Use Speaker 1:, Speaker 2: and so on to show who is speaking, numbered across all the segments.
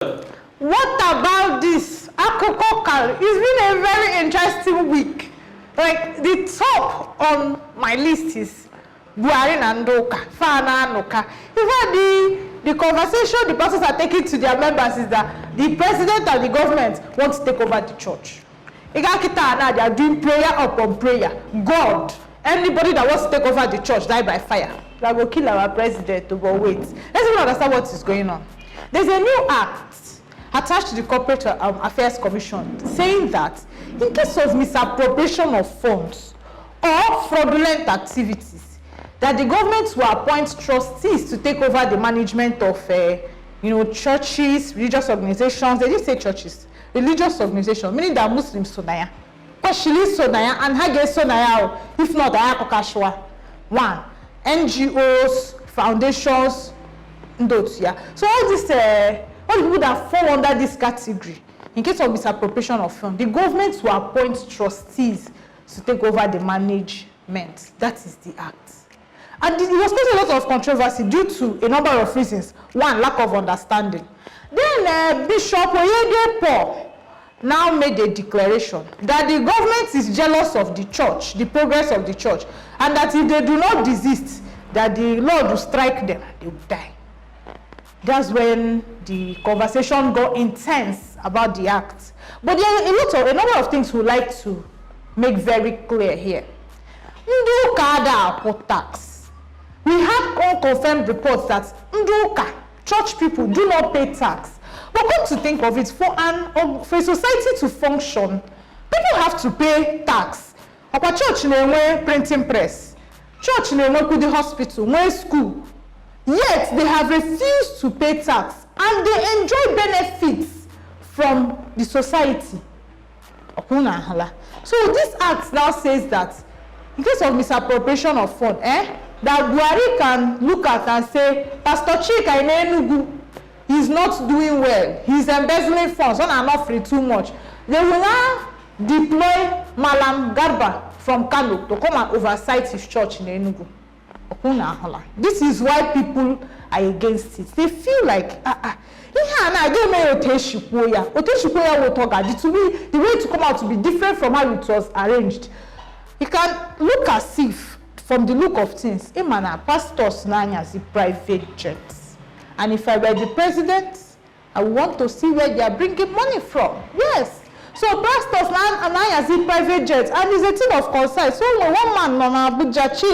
Speaker 1: What about this? Akoko, it's been a very interesting week. Like, the top on my list is Buhari and Ndoka, Fana Noka. In fact, the conversation the pastors are taking to their members is that the president and the government want to take over the church. They are doing prayer upon prayer. God, anybody that wants to take over the church, die by fire. They will kill our president to go wait. Let's even understand what is going on. There's a new act attached to the Corporate Affairs Commission saying that in case of misappropriation of funds or fraudulent activities, that the government will appoint trustees to take over the management of churches, religious organizations. They didn't say churches, religious organizations, meaning that Muslims sonaya. Kwashili sonaya and Hage sonaya, if not Ayakokashwa. One, NGOs, foundations, ndotia. So all these all the people that fall under this category, in case of misappropriation of funds, the government will appoint trustees to take over the management. That is the act. And it was causing a lot of controversy due to a number of reasons. One, lack of understanding. Then Bishop Oyedepo now made a declaration that the government is jealous of the church, the progress of the church, and that if they do not desist, that the Lord will strike them, they will die. That's when the conversation got intense about the act. But there are a number of things we like to make very clear here. Nduka for tax. We have unconfirmed reports that Nduka, church people, do not pay tax. But come to think of it, for a society to function, people have to pay tax. Our church never printing press, church never the hospital, no school. Yet they have refused to pay tax and they enjoy benefits from the society. So this act now says that in case of misappropriation of funds, that Buhari can look at and say, Pastor Chika in Enugu is not doing well. He's embezzling funds, and are not free too much. They will now deploy Malam Garba from Kano to come and oversight his church in Enugu. This is why people are against it. They feel like, the way to come out to be different from how it was arranged. You can look as if, from the look of things, pastors as the private jets. And if I were the president, I want to see where they are bringing money from. Yes. So pastors now as the private jets, and it's a thing of concern. So when one man on Abuja see,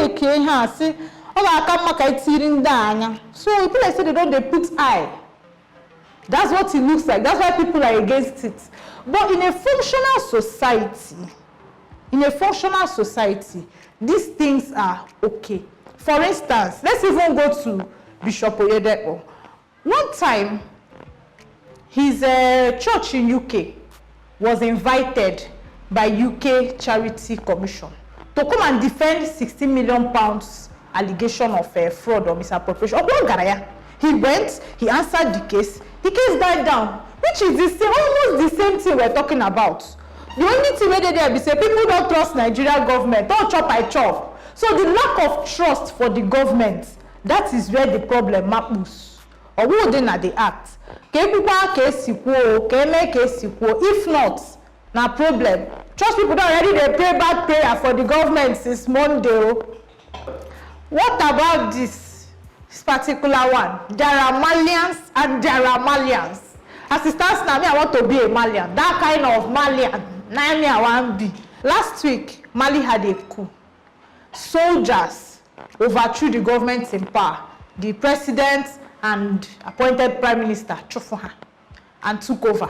Speaker 1: so people like say they put eye. That's what it looks like. That's why people are against it. But in a functional society, these things are okay. For instance, let's even go to Bishop Oyedepo. One time, his church in UK was invited by UK Charity Commission to come and defend £60 million allegation of fraud or misappropriation. He went, he answered the case died down, which is almost the same thing we're talking about. The only thing where they be say people don't trust Nigerian government, don't chop I chop. So the lack of trust for the government, that is where the problem happens. Or who then at the act. If not, na problem. Church people don't already they pray bad prayer for the government since Monday. What about this particular one? There are Malians and there are Malians. As it stands now, I want to be a Malian. That kind of Malian. I want to be. Last week, Mali had a coup. Soldiers overthrew the government in power. The president and appointed prime minister Chofoha and took over.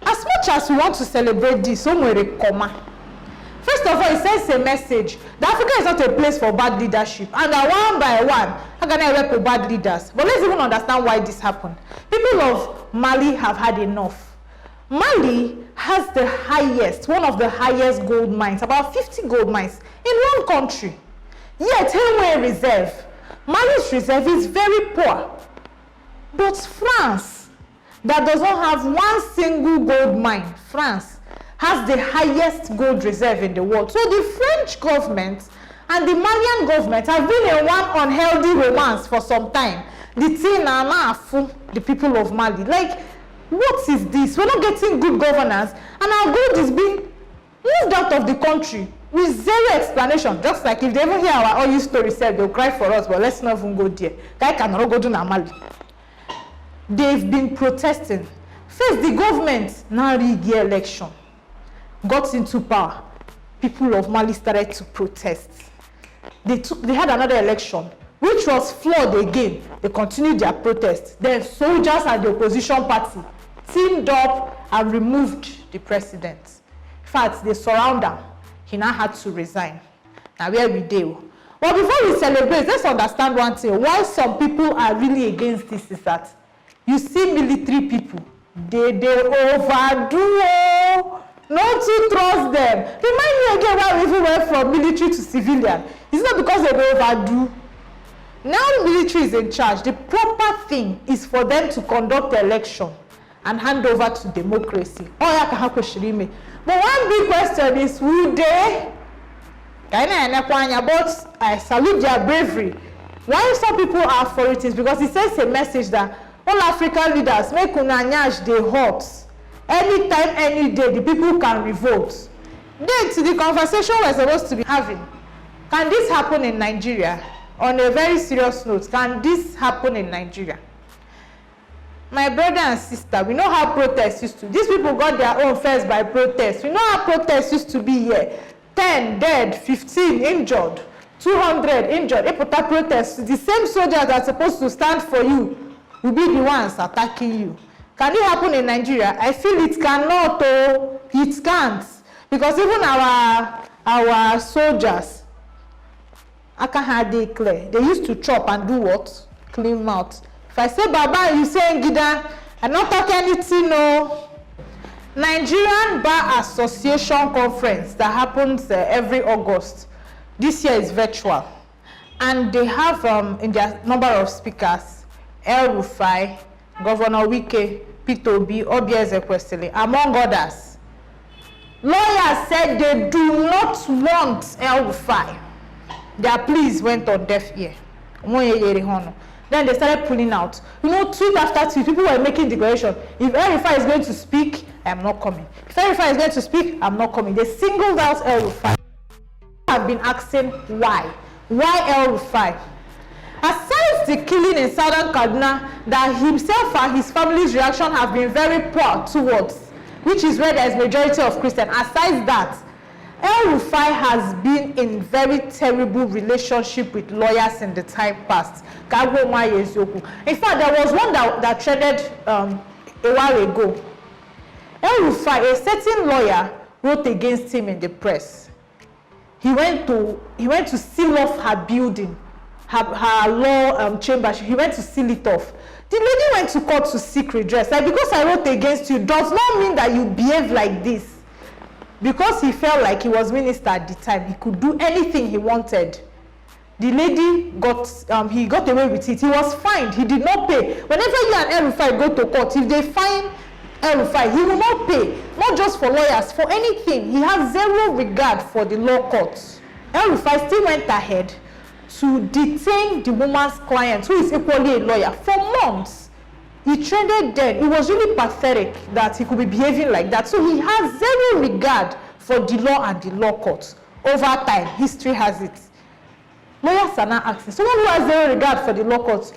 Speaker 1: As much as we want to celebrate this, somewhere first of all, it sends a message that Africa is not a place for bad leadership, and that one by one, how can I work with bad leaders? But let's even understand why this happened. People of Mali have had enough. Mali has the highest, one of the highest gold mines, about 50 gold mines in one country. Yet, Henway Reserve, Mali's reserve is very poor. But France, that does not have one single gold mine, France, has the highest gold reserve in the world. So the French government and the Malian government have been in one unhealthy romance for some time. The thing now the people of Mali. Like, what is this? We're not getting good governance, and our gold is being moved out of the country with zero explanation. Just like if they ever hear our oil story said, they'll cry for us, but let's not even go there. Guy cannot go to Mali. They've been protesting. First, the government now rigged the election, got into power. People of Mali started to protest. They had another election, which was flawed again. They continued their protest. Then soldiers and the opposition party teamed up and removed the president. In fact, they surround him. He now had to resign. Now where we do. But before we celebrate, let's understand one thing. Why some people are really against this is that you see military people, they overdo. Not to trust them. Remind me again why we even went from military to civilian. It's not because they overdo. Now the military is in charge. The proper thing is for them to conduct the election and hand over to democracy. But one big question is, will they? But I salute their bravery. Why some people are for it is because it says a message that all African leaders make unanyash they hot. Anytime, any day, the people can revolt. Then to the conversation we're supposed to be having, can this happen in Nigeria? On a very serious note, can this happen in Nigeria? My brother and sister, we know how protests used to. These people got their own first by protest. We know how protests used to be here. 10 dead, 15 injured, 200 injured. If that protest, the same soldiers that are supposed to stand for you will be the ones attacking you. Can it happen in Nigeria? I feel it cannot, oh, it can't. Because even our soldiers, I can't have declare. They used to chop and do what? Clean mouth. If I say Baba, you say Ngida, I'm not talking anything, no. Nigerian Bar Association conference that happens every August. This year is virtual. And they have in their number of speakers, El-Rufai, Governor Wike, Peter Obi, Obi Ezekwesili, among others. Lawyers said they do not want El-Rufai. Their pleas went on deaf ear. Then they started pulling out. You know, tweet after tweet, people were making declaration. If El-Rufai is going to speak, I am not coming. If El-Rufai is going to speak, I'm not coming. They singled out El-Rufai. Have been asking why. Why El-Rufai? Aside the killing in southern Kaduna that himself and his family's reaction have been very poor towards, which is where there is majority of Christians. Aside that, El-Rufai has been in very terrible relationship with lawyers in the time past. In fact, there was one that trended a while ago. El-Rufai, a certain lawyer, wrote against him in the press. He went to seal off her building. Her law chamber, he went to seal it off. The lady went to court to seek redress. Like, because I wrote against you does not mean that you behave like this. Because he felt like he was minister at the time, he could do anything he wanted. The lady he got away with it. He was fined. He did not pay. Whenever you and El-Rufai go to court, if they fine El-Rufai, he will not pay. Not just for lawyers, for anything. He has zero regard for the law courts. El-Rufai still went ahead to detain the woman's client, who is equally a lawyer, for months. He trended dead. It was really pathetic that he could be behaving like that. So he has zero regard for the law and the law courts. Over time, history has it. Lawyers are now asking, someone who has zero regard for the law courts,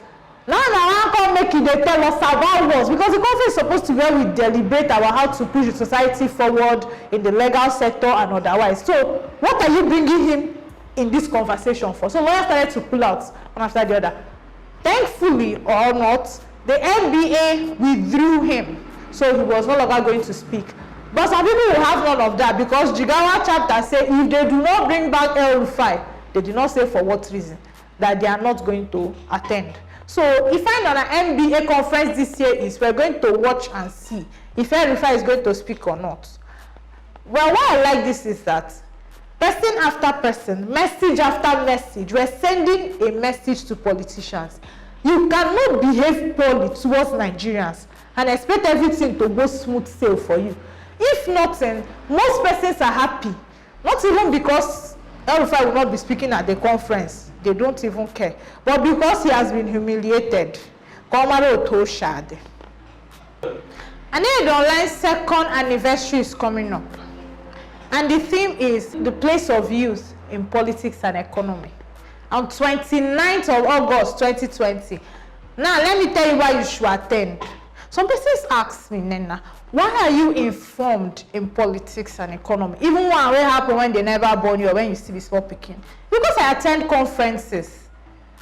Speaker 1: now I can't make it, they tell us about wars, because the conference is supposed to where we deliberate about how to push the society forward in the legal sector and otherwise. So what are you bringing him in this conversation for? So lawyers started to pull out one after the other. Thankfully or not, the NBA withdrew him, so he was no longer going to speak. But some people will have none of that, because Jigawa chapter says if they do not bring back El-Rufai, they did not say for what reason, that they are not going to attend. So if I know an NBA conference this year is, we're going to watch and see if El-Rufai is going to speak or not. Well, why I like this is that person after person, message after message, we're sending a message to politicians. You cannot behave poorly towards Nigerians and expect everything to go smooth sail for you. If nothing, most persons are happy. Not even because El-Rufai will not be speaking at the conference. they don't even care. But because he has been humiliated, Komaro Toshade. And then the online second anniversary is coming up. And the theme is the place of youth in politics and economy. On 29th of August 2020. Now, let me tell you why you should attend. Some persons ask me, Nena, why are you informed in politics and economy? Even when it happened when they never born you or when you still be small picking. Because I attend conferences.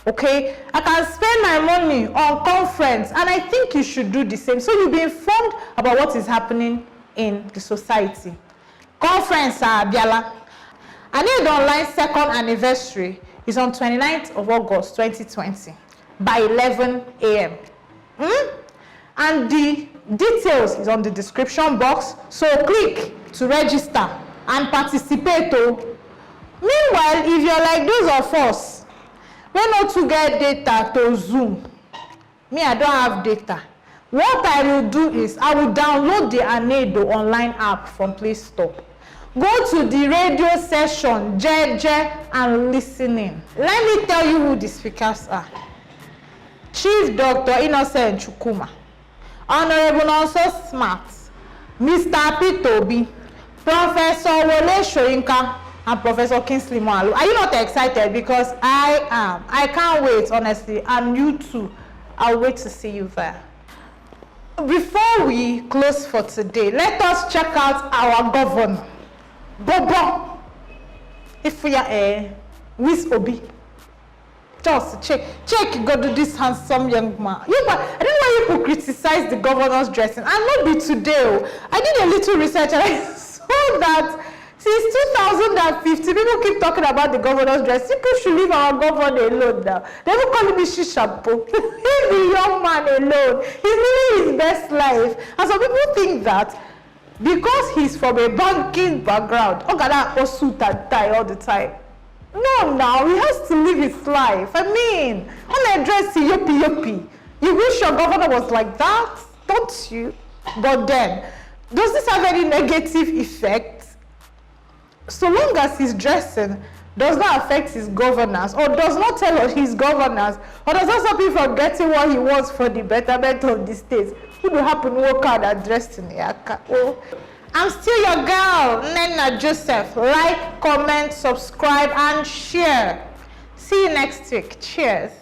Speaker 1: Okay? I can spend my money on conference and I think you should do the same. So you'll be informed about what is happening in the society. Conference Biala. And then the online second anniversary is on 29th of August 2020 by 11 a.m. And the details is on the description box. So click to register and participate. Meanwhile, if you're like those of us, we not to get data to Zoom. Me, I don't have data. What I will do is I will download the Anedo online app from Play Store. Go to the radio session, and listening. Let me tell you who the speakers are. Chief Dr. Innocent Chukuma, Honorable Nonso Smart, Mr. Pitobi, Professor Wole Shoyinka, and Professor Kingsley Moalu. Are you not excited? Because I am. I can't wait, honestly. And you too. I'll wait to see you there. Before we close for today, let us check out our governor. Bobo, if we are with Obi, just check, go to this handsome young man. I don't know why people criticize the governor's dressing. And not be today. I did a little research and I saw that since 2050, people keep talking about the governor's dress. People should leave our governor alone now. They will call him Shishapo. Leave the young man alone. He's living his best life. And some people think that because he's from a banking background, or suit and tie all the time. No, now he has to live his life. I mean, on a dress, yopi. You wish your governor was like that, don't you? But then, does this have any negative effect? So long as his dressing does not affect his governance, or does not tell on his governance, or does not stop him from getting what he wants for the betterment of the state, what will happen? Work out and dressed in the yaka. Oh, I'm still your girl, Nena Joseph. Like, comment, subscribe, and share. See you next week. Cheers.